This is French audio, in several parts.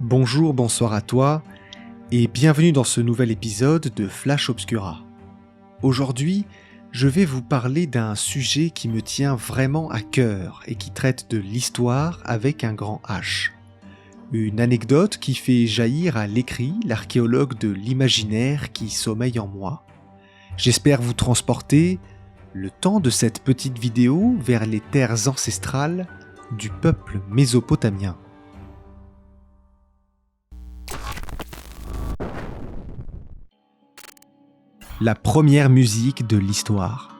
Bonjour, bonsoir à toi, et bienvenue dans ce nouvel épisode de Flash Obscura. Aujourd'hui, je vais vous parler d'un sujet qui me tient vraiment à cœur et qui traite de l'histoire avec un grand H. Une anecdote qui fait jaillir à l'écrit l'archéologue de l'imaginaire qui sommeille en moi. J'espère vous transporter, le temps de cette petite vidéo, vers les terres ancestrales du peuple mésopotamien. La première musique de l'histoire.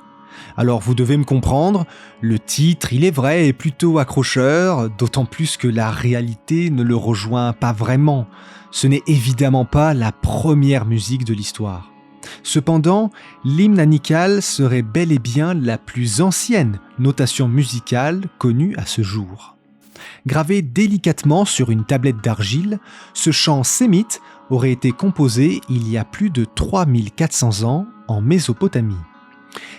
Alors vous devez me comprendre, le titre, il est vrai, est plutôt accrocheur, d'autant plus que la réalité ne le rejoint pas vraiment. Ce n'est évidemment pas la première musique de l'histoire. Cependant, l'hymne amical serait bel et bien la plus ancienne notation musicale connue à ce jour. Gravé délicatement sur une tablette d'argile, ce chant sémite aurait été composée il y a plus de 3400 ans en Mésopotamie.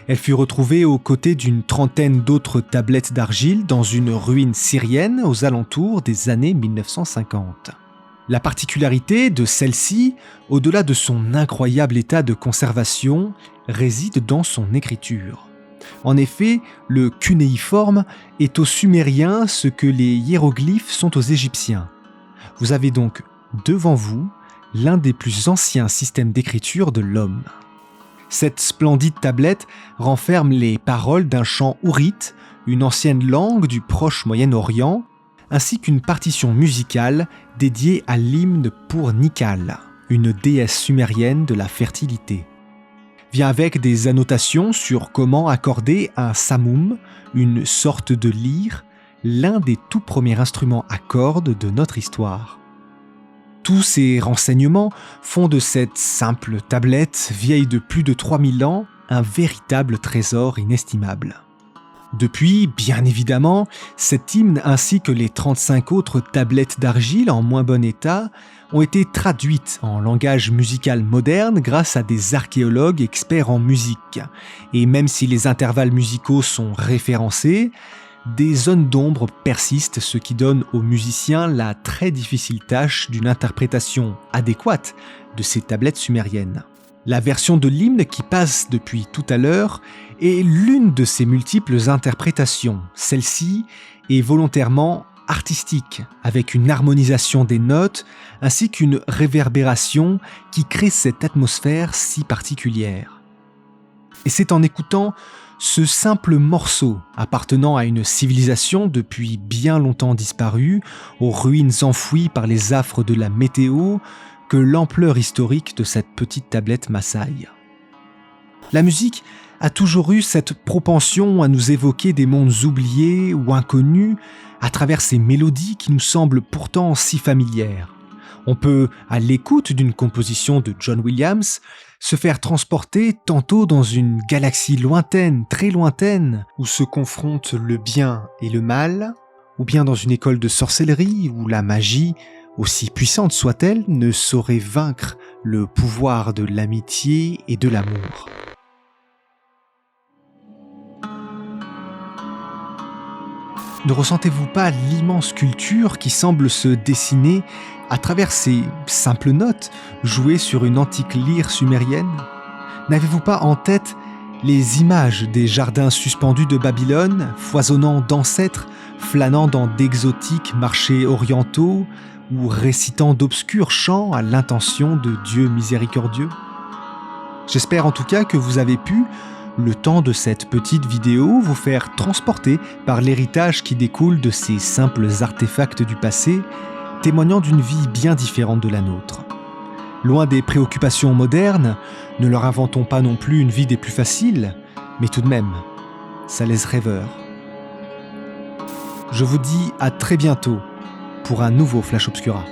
Elle fut retrouvée aux côtés d'une trentaine d'autres tablettes d'argile dans une ruine syrienne aux alentours des années 1950. La particularité de celle-ci, au-delà de son incroyable état de conservation, réside dans son écriture. En effet, le cunéiforme est aux Sumériens ce que les hiéroglyphes sont aux Égyptiens. Vous avez donc devant vous l'un des plus anciens systèmes d'écriture de l'homme. Cette splendide tablette renferme les paroles d'un chant ourite, une ancienne langue du proche Moyen-Orient, ainsi qu'une partition musicale dédiée à l'hymne pour Nikal, une déesse sumérienne de la fertilité. Vient avec des annotations sur comment accorder un samum, une sorte de lyre, l'un des tout premiers instruments à cordes de notre histoire. Tous ces renseignements font de cette simple tablette, vieille de plus de 3000 ans, un véritable trésor inestimable. Depuis, bien évidemment, cet hymne ainsi que les 35 autres tablettes d'argile en moins bon état ont été traduites en langage musical moderne grâce à des archéologues experts en musique. Et même si les intervalles musicaux sont référencés, des zones d'ombre persistent, ce qui donne aux musiciens la très difficile tâche d'une interprétation adéquate de ces tablettes sumériennes. La version de l'hymne qui passe depuis tout à l'heure est l'une de ces multiples interprétations. Celle-ci est volontairement artistique, avec une harmonisation des notes ainsi qu'une réverbération qui crée cette atmosphère si particulière. Et c'est en écoutant ce simple morceau appartenant à une civilisation depuis bien longtemps disparue, aux ruines enfouies par les affres de la météo, que l'ampleur historique de cette petite tablette m'assaille. La musique a toujours eu cette propension à nous évoquer des mondes oubliés ou inconnus à travers ces mélodies qui nous semblent pourtant si familières. On peut, à l'écoute d'une composition de John Williams, se faire transporter tantôt dans une galaxie lointaine, très lointaine, où se confrontent le bien et le mal, ou bien dans une école de sorcellerie où la magie, aussi puissante soit-elle, ne saurait vaincre le pouvoir de l'amitié et de l'amour. Ne ressentez-vous pas l'immense culture qui semble se dessiner à travers ces simples notes jouées sur une antique lyre sumérienne? N'avez-vous pas en tête les images des jardins suspendus de Babylone, foisonnant d'ancêtres, flânant dans d'exotiques marchés orientaux ou récitant d'obscurs chants à l'intention de Dieu miséricordieux? J'espère en tout cas que vous avez pu, le temps de cette petite vidéo, vous faire transporter par l'héritage qui découle de ces simples artefacts du passé, témoignant d'une vie bien différente de la nôtre. Loin des préoccupations modernes, ne leur inventons pas non plus une vie des plus faciles, mais tout de même, ça laisse rêveur. Je vous dis à très bientôt pour un nouveau Flash Obscura.